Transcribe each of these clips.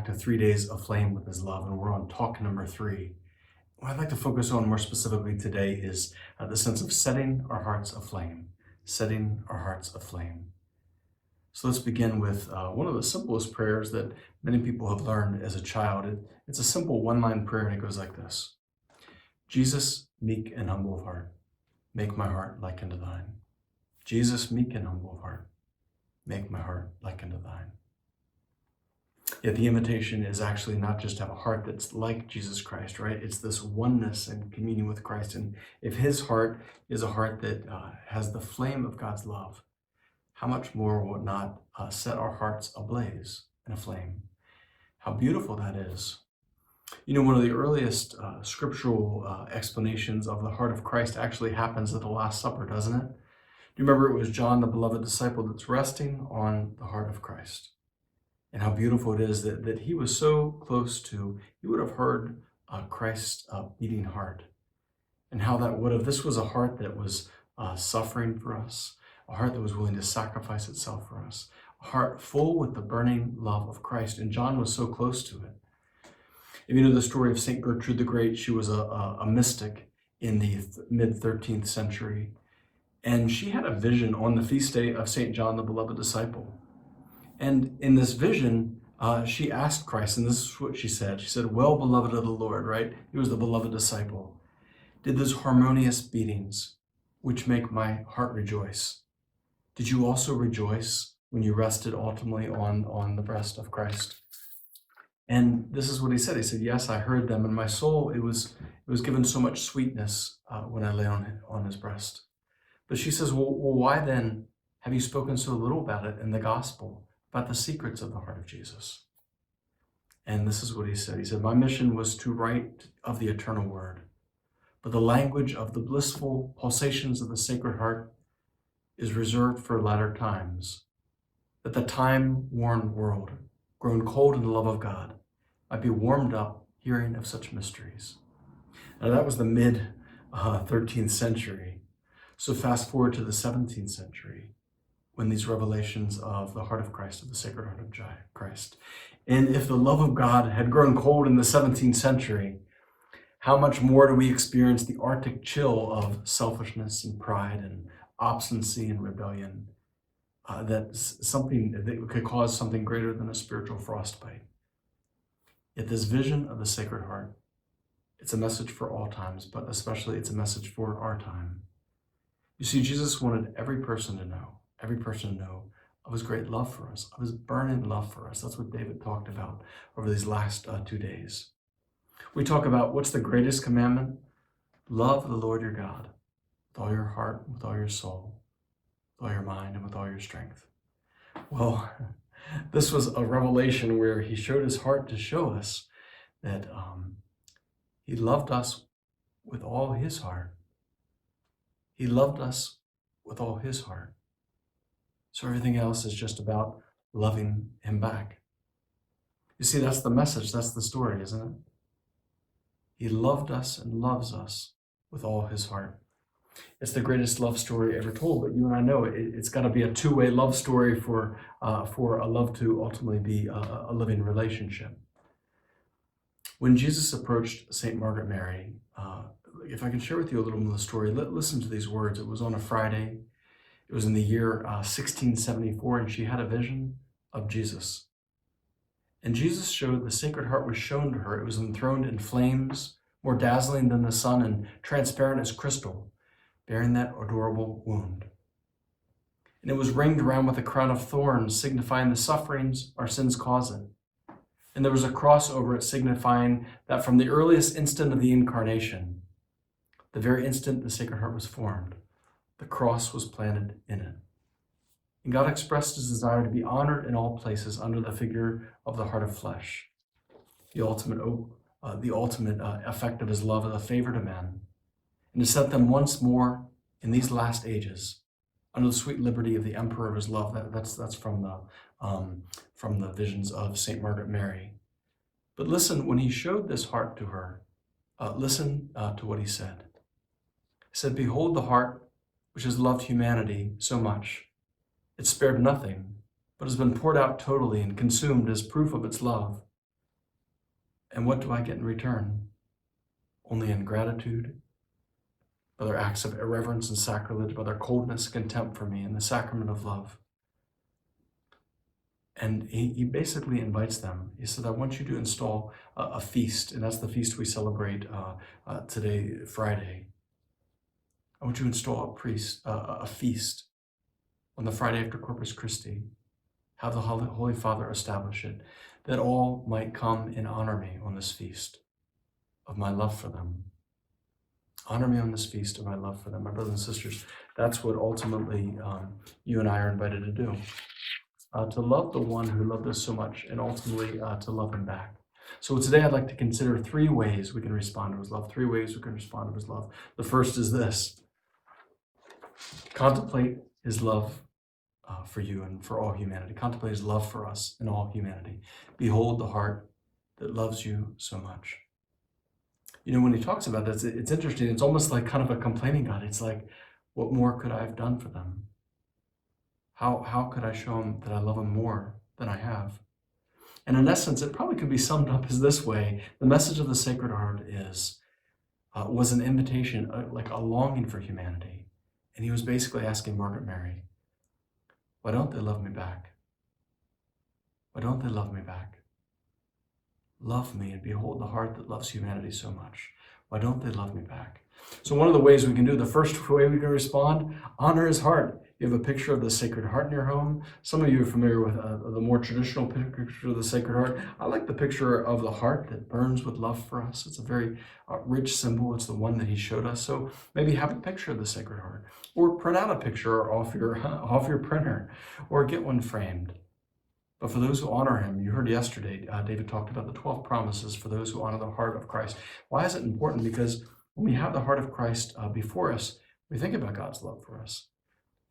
back to 3 days aflame with his love, and we're on talk number 3. What I'd like to focus on more specifically today is the sense of setting our hearts aflame, setting our hearts aflame. So let's begin with one of the simplest prayers that many people have learned as a child. It's a simple one-line prayer, and it goes like this. Jesus, meek and humble of heart, make my heart like unto thine. Jesus, meek and humble of heart, make my heart like unto thine. Yet the invitation is actually not just to have a heart that's like Jesus Christ, right? It's this oneness and communion with Christ. And if his heart is a heart that has the flame of God's love, how much more will it not set our hearts ablaze and aflame? How beautiful that is. You know, one of the earliest scriptural explanations of the heart of Christ actually happens at the Last Supper, doesn't it? Do you remember it was John, the beloved disciple, that's resting on the heart of Christ? And how beautiful it is that he was so close to, he would have heard Christ's beating heart. And how that would have, this was a heart that was suffering for us, a heart that was willing to sacrifice itself for us, a heart full with the burning love of Christ. And John was so close to it. If you know the story of St. Gertrude the Great, she was a mystic in the mid-13th century. And she had a vision on the feast day of St. John, the beloved disciple. And in this vision, she asked Christ, and this is what she said. She said, well, beloved of the Lord, right? He was the beloved disciple. Did those harmonious beatings, which make my heart rejoice, did you also rejoice when you rested ultimately on the breast of Christ? And this is what he said. He said, yes, I heard them. In my soul, it was given so much sweetness when I lay on his breast. But she says, well, why then have you spoken so little about it in the gospel? About the secrets of the heart of Jesus. And this is what he said. He said, my mission was to write of the eternal word, but the language of the blissful pulsations of the Sacred Heart is reserved for latter times, that the time-worn world, grown cold in the love of God, might be warmed up hearing of such mysteries. Now that was the mid-13th century. So fast forward to the 17th century, when these revelations of the heart of Christ, of the Sacred Heart of Christ. And if the love of God had grown cold in the 17th century, how much more do we experience the Arctic chill of selfishness and pride and obstinacy and rebellion? That's something that could cause something greater than a spiritual frostbite. Yet this vision of the Sacred Heart, it's a message for all times, but especially it's a message for our time. You see, Jesus wanted every person to know of his great love for us, of his burning love for us. That's what David talked about over these last 2 days. We talk about what's the greatest commandment? Love the Lord your God with all your heart, with all your soul, with all your mind, and with all your strength. Well, this was a revelation where he showed his heart to show us that he loved us with all his heart. He loved us with all his heart. So everything else is just about loving him back. You see, that's the message, that's the story, isn't it? He loved us and loves us with all his heart. It's the greatest love story ever told, but you and I know it's got to be a two-way love story for a love to ultimately be a living relationship. When Jesus approached St. Margaret Mary, if I can share with you a little more of the story, listen to these words. It was on a Friday. It was in the year 1674, and she had a vision of Jesus. And Jesus showed, the Sacred Heart was shown to her. It was enthroned in flames, more dazzling than the sun and transparent as crystal, bearing that adorable wound. And it was ringed around with a crown of thorns, signifying the sufferings our sins cause it. And there was a cross over it, signifying that from the earliest instant of the Incarnation, the very instant the Sacred Heart was formed, the cross was planted in it. And God expressed his desire to be honored in all places under the figure of the heart of flesh, the ultimate effect of his love as a favor to men, and to set them once more in these last ages under the sweet liberty of the Emperor of his love. That's from the visions of St. Margaret Mary. But listen, when he showed this heart to her, listen to what he said. He said, behold the heart which has loved humanity so much. It spared nothing, but has been poured out totally and consumed as proof of its love. And what do I get in return? Only ingratitude, by their acts of irreverence and sacrilege, by their coldness and contempt for me in the sacrament of love. And he basically invites them. He said, I want you to install a feast, and that's the feast we celebrate today, Friday. I want you to install a feast on the Friday after Corpus Christi. Have the Holy Father establish it, that all might come and honor me on this feast of my love for them. Honor me on this feast of my love for them. My brothers and sisters, that's what ultimately you and I are invited to do. To love the one who loved us so much, and ultimately to love him back. So today I'd like to consider 3 ways we can respond to his love. 3 ways we can respond to his love. The first is this: contemplate his love for you and for all humanity. Contemplate his love for us and all humanity. Behold the heart that loves you so much. You know, when he talks about this, it's interesting. It's almost like kind of a complaining God. It's like, what more could I have done for them? How could I show them that I love them more than I have? And in essence, it probably could be summed up as this way. The message of the Sacred Heart was an invitation, like a longing for humanity. And he was basically asking Margaret Mary, why don't they love me back? Why don't they love me back? Love me and behold the heart that loves humanity so much. Why don't they love me back? So one of the ways we can do, the first way we can respond, honor his heart. You have a picture of the Sacred Heart in your home. Some of you are familiar with the more traditional picture of the Sacred Heart. I like the picture of the heart that burns with love for us. It's a very rich symbol. It's the one that he showed us. So maybe have a picture of the Sacred Heart, or print out a picture off your printer, or get one framed. But for those who honor him, you heard yesterday, David talked about the 12 promises for those who honor the heart of Christ. Why is it important? Because when we have the heart of Christ before us, we think about God's love for us.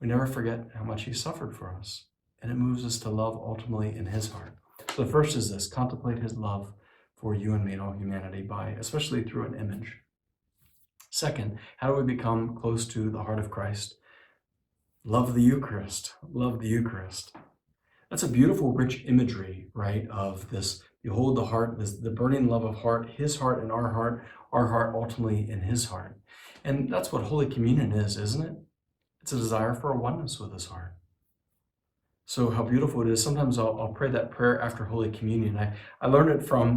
We never forget how much he suffered for us, and it moves us to love ultimately in his heart. So the first is this: contemplate his love for you and me and all humanity, especially through an image. Second, how do we become close to the heart of Christ? Love the Eucharist. Love the Eucharist. That's a beautiful, rich imagery, right, of this: behold the heart, the burning love of heart, his heart in our heart ultimately in his heart. And that's what Holy Communion is, isn't it? It's a desire for a oneness with his heart. So how beautiful it is. Sometimes I'll pray that prayer after Holy Communion. I learned it from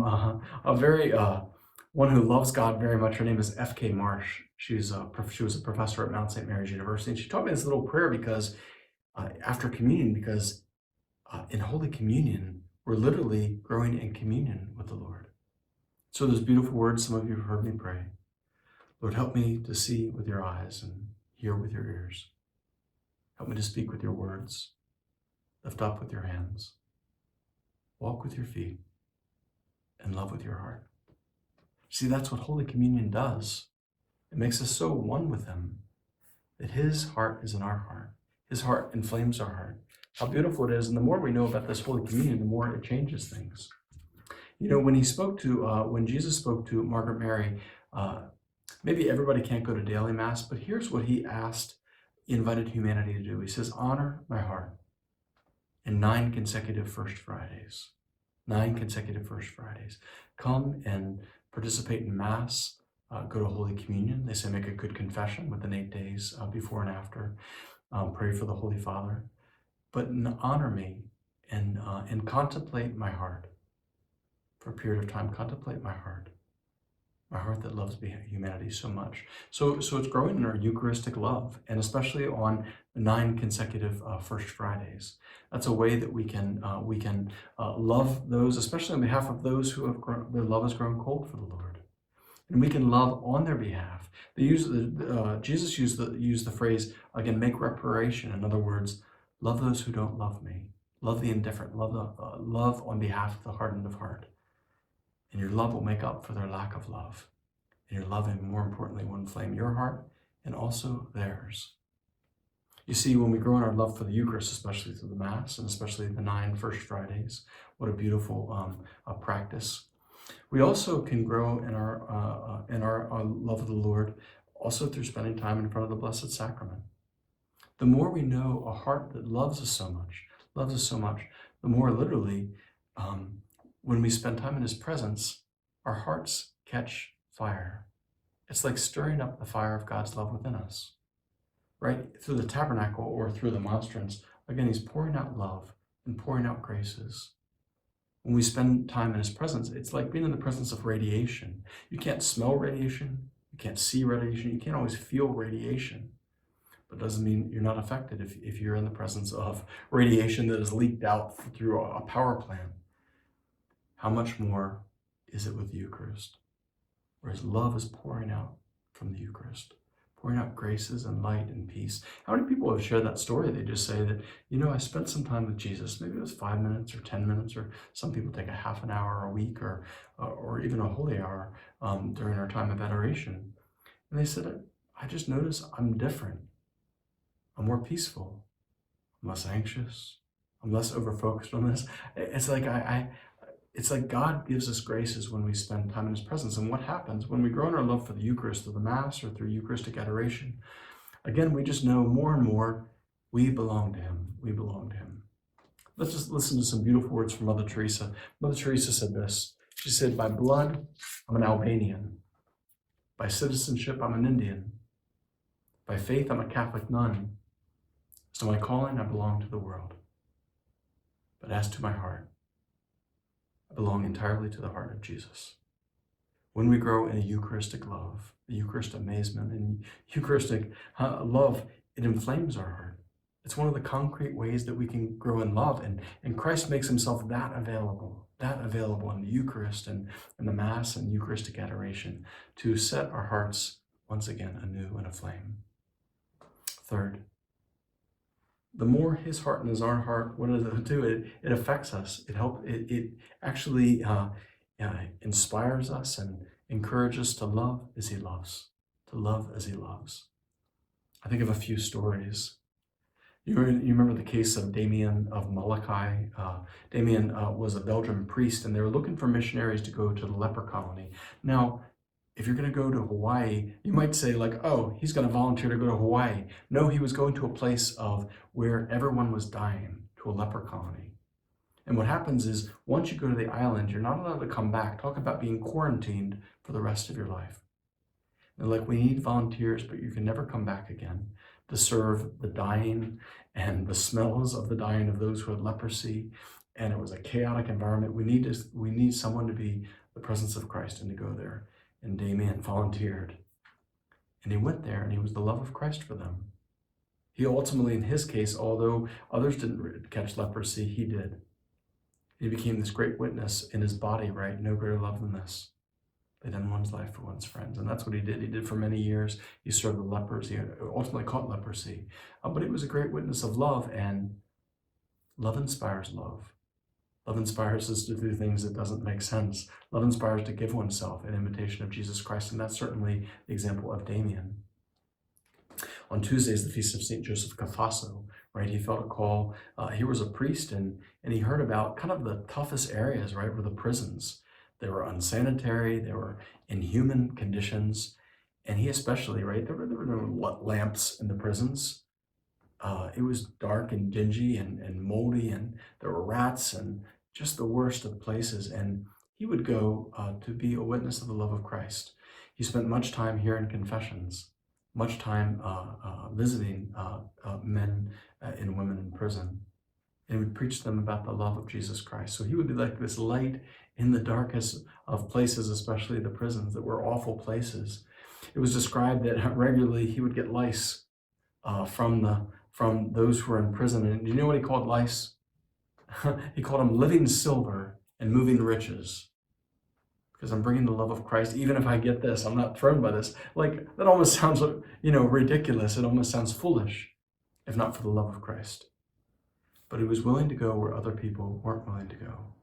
one who loves God very much. Her name is F.K. Marsh. She was a professor at Mount St. Mary's University. And she taught me this little prayer after communion, because in Holy Communion, we're literally growing in communion with the Lord. So those beautiful words some of you have heard me pray. Lord, help me to see with your eyes and hear with your ears. Help me to speak with your words, lift up with your hands, walk with your feet, and love with your heart. See, that's what Holy Communion does. It makes us so one with him that his heart is in our heart. His heart inflames our heart. How beautiful it is. And the more we know about this Holy Communion, the more it changes things. You know, when Jesus spoke to Margaret Mary, maybe everybody can't go to daily Mass, but here's what he invited humanity to do. He says, honor my heart in 9 consecutive First Fridays. 9 consecutive First Fridays. Come and participate in Mass. Go to Holy Communion. They say make a good confession within 8 days before and after. Pray for the Holy Father. But honor me and contemplate my heart for a period of time. Contemplate my heart that loves humanity so much. So it's growing in our Eucharistic love, and especially on the 9 consecutive First Fridays. That's a way that we can love those, especially on behalf of those who their love has grown cold for the Lord, and we can love on their behalf. Jesus used the phrase again, make reparation. In other words, love those who don't love me, love the indifferent, love on behalf of the hardened of heart. And your love will make up for their lack of love. And your love, more importantly, will inflame your heart and also theirs. You see, when we grow in our love for the Eucharist, especially through the Mass, and especially the 9 First Fridays, what a beautiful practice. We also can grow in our love of the Lord also through spending time in front of the Blessed Sacrament. The more we know a heart that loves us so much, the more literally, when we spend time in his presence, our hearts catch fire. It's like stirring up the fire of God's love within us, right? Through the tabernacle or through the monstrance, again, he's pouring out love and pouring out graces. When we spend time in his presence, it's like being in the presence of radiation. You can't smell radiation, you can't see radiation, you can't always feel radiation. But it doesn't mean you're not affected if you're in the presence of radiation that is leaked out through a power plant. How much more is it with the Eucharist? Whereas love is pouring out from the Eucharist, pouring out graces and light and peace. How many people have shared that story? They just say that, I spent some time with Jesus. Maybe it was 5 minutes or 10 minutes, or some people take a half an hour a week or even a holy hour during our time of adoration. And they said, I just noticed I'm different. I'm more peaceful. I'm less anxious. I'm less over-focused on this. It's like it's like God gives us graces when we spend time in his presence. And what happens when we grow in our love for the Eucharist, through the Mass or through Eucharistic adoration? Again, we just know more and more we belong to him. We belong to him. Let's just listen to some beautiful words from Mother Teresa. Mother Teresa said this. She said, by blood, I'm an Albanian. By citizenship, I'm an Indian. By faith, I'm a Catholic nun. As to my calling, I belong to the world. But as to my heart, I belong entirely to the heart of Jesus. When we grow in a Eucharistic love, the Eucharistic amazement and Eucharistic love, it inflames our heart. It's one of the concrete ways that we can grow in love, and Christ makes himself that available in the Eucharist and in the Mass and Eucharistic adoration to set our hearts once again anew and aflame. Third, the more his heart and his own heart, what does it do? It affects us. It actually inspires us and encourages us to love as he loves, to love as he loves. I think of a few stories. You remember the case of Damien of Molokai. Damien was a Belgian priest, and they were looking for missionaries to go to the leper colony. Now, if you're going to go to Hawaii, you might say like, oh, he's going to volunteer to go to Hawaii. No, he was going to a place of where everyone was dying, to a leper colony. And what happens is, once you go to the island, you're not allowed to come back. Talk about being quarantined for the rest of your life. They're like, we need volunteers, but you can never come back again to serve the dying and the smells of the dying of those who had leprosy. And it was a chaotic environment. We need someone to be the presence of Christ and to go there. And Damien volunteered. And he went there, and he was the love of Christ for them. He ultimately, in his case, although others didn't catch leprosy, he did. He became this great witness in his body, right? No greater love than this. Laid down one's life for one's friends. And that's what he did. He did for many years. He served the lepers. He ultimately caught leprosy. But he was a great witness of love, and love inspires love. Love inspires us to do things that doesn't make sense. Love inspires to give oneself in imitation of Jesus Christ, and that's certainly the example of Damien. On Tuesday is the feast of St. Joseph Cafasso, right? He felt a call. He was a priest, and he heard about kind of the toughest areas, right, were the prisons. They were unsanitary, they were inhuman conditions, and he especially, right, there were no lamps in the prisons. It was dark and dingy and moldy, and there were rats and just the worst of places. And he would go to be a witness of the love of Christ. He spent much time here in confessions, much time visiting men and women in prison, and would preach to them about the love of Jesus Christ. So he would be like this light in the darkest of places, especially the prisons that were awful places. It was described that regularly he would get lice from those who were in prison. And do you know what he called lice? He called them living silver and moving riches. Because I'm bringing the love of Christ, even if I get this, I'm not thrown by this. Like, that almost sounds, ridiculous. It almost sounds foolish, if not for the love of Christ. But he was willing to go where other people weren't willing to go.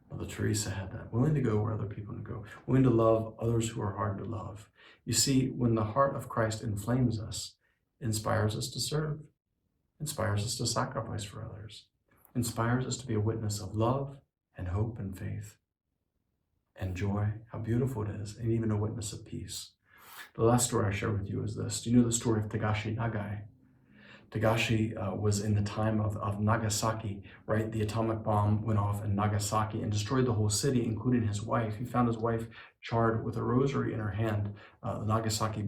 Mother Teresa had that, willing to go where other people would go, willing to love others who are hard to love. You see, when the heart of Christ inflames us, it inspires us to serve, inspires us to sacrifice for others, inspires us to be a witness of love and hope and faith and joy, how beautiful it is, and even a witness of peace. The last story I share with you is this. Do you know the story of Tagashi Nagai? Tagashi was in the time of Nagasaki, right? The atomic bomb went off in Nagasaki and destroyed the whole city, including his wife. He found his wife charred with a rosary in her hand. Nagasaki,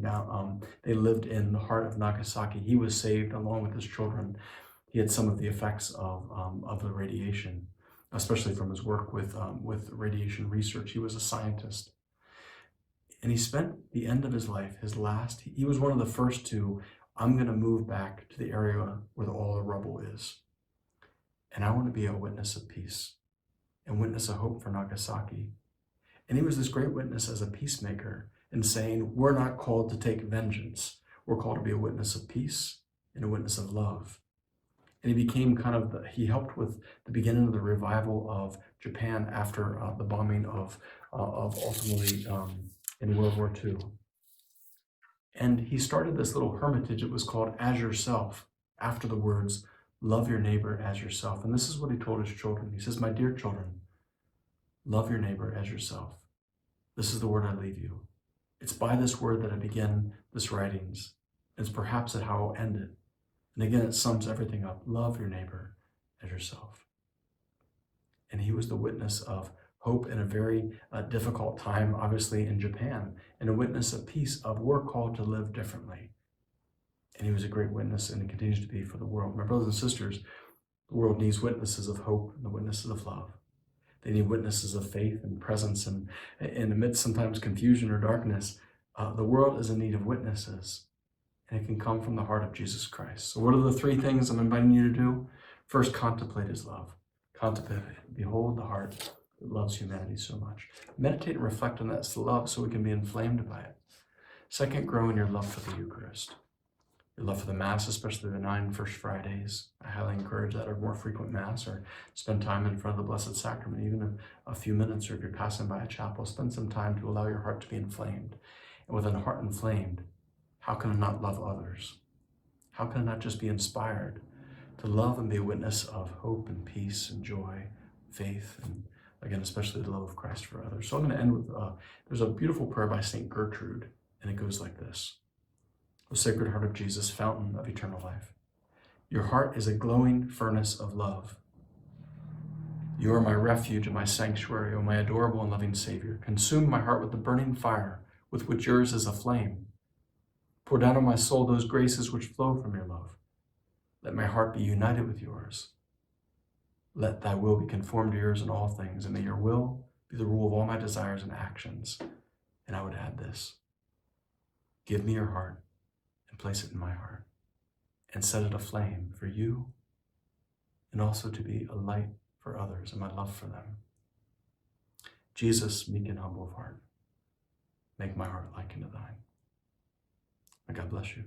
they lived in the heart of Nagasaki. He was saved along with his children. He had some of the effects of the radiation, especially from his work with radiation research. He was a scientist. And he spent the end of his life, he was one of the first to, I'm going to move back to the area where all the rubble is. And I want to be a witness of peace and witness of hope for Nagasaki. And he was this great witness as a peacemaker in saying, we're not called to take vengeance. We're called to be a witness of peace and a witness of love. And he became he helped with the beginning of the revival of Japan after the bombing of ultimately in World War II. And he started this little hermitage. It was called As Yourself, after the words, love your neighbor as yourself. And this is what he told his children. He says, my dear children, love your neighbor as yourself. This is the word I leave you. It's by this word that I begin this writings. It's perhaps at how I'll end it. And again, it sums everything up. Love your neighbor as yourself. And he was the witness of hope in a very difficult time, obviously in Japan, and a witness of peace, of we're called to live differently. And he was a great witness, and he continues to be for the world. My brothers and sisters, the world needs witnesses of hope and the witnesses of love. They need witnesses of faith and presence, and amidst sometimes confusion or darkness, the world is in need of witnesses, and it can come from the heart of Jesus Christ. So what are the three things I'm inviting you to do? First, contemplate his love. Contemplate, behold the heart that loves humanity so much. Meditate and reflect on that love so we can be inflamed by it. Second, grow in your love for the Eucharist. Your love for the Mass, especially the 9 First Fridays. I highly encourage that, or more frequent Mass, or spend time in front of the Blessed Sacrament, even a few minutes, or if you're passing by a chapel, spend some time to allow your heart to be inflamed. And with a heart inflamed, how can I not love others? How can I not just be inspired to love and be a witness of hope and peace and joy, faith, and again, especially the love of Christ for others? So I'm going to end with, there's a beautiful prayer by St. Gertrude, and it goes like this. O Sacred Heart of Jesus, fountain of eternal life, your heart is a glowing furnace of love. You are my refuge and my sanctuary, O my adorable and loving Savior. Consume my heart with the burning fire with which yours is aflame. Pour down on my soul those graces which flow from your love. Let my heart be united with yours. Let thy will be conformed to yours in all things, and may your will be the rule of all my desires and actions. And I would add this: give me your heart and place it in my heart, and set it aflame for you, and also to be a light for others and my love for them. Jesus, meek and humble of heart, make my heart like unto thine. May God bless you.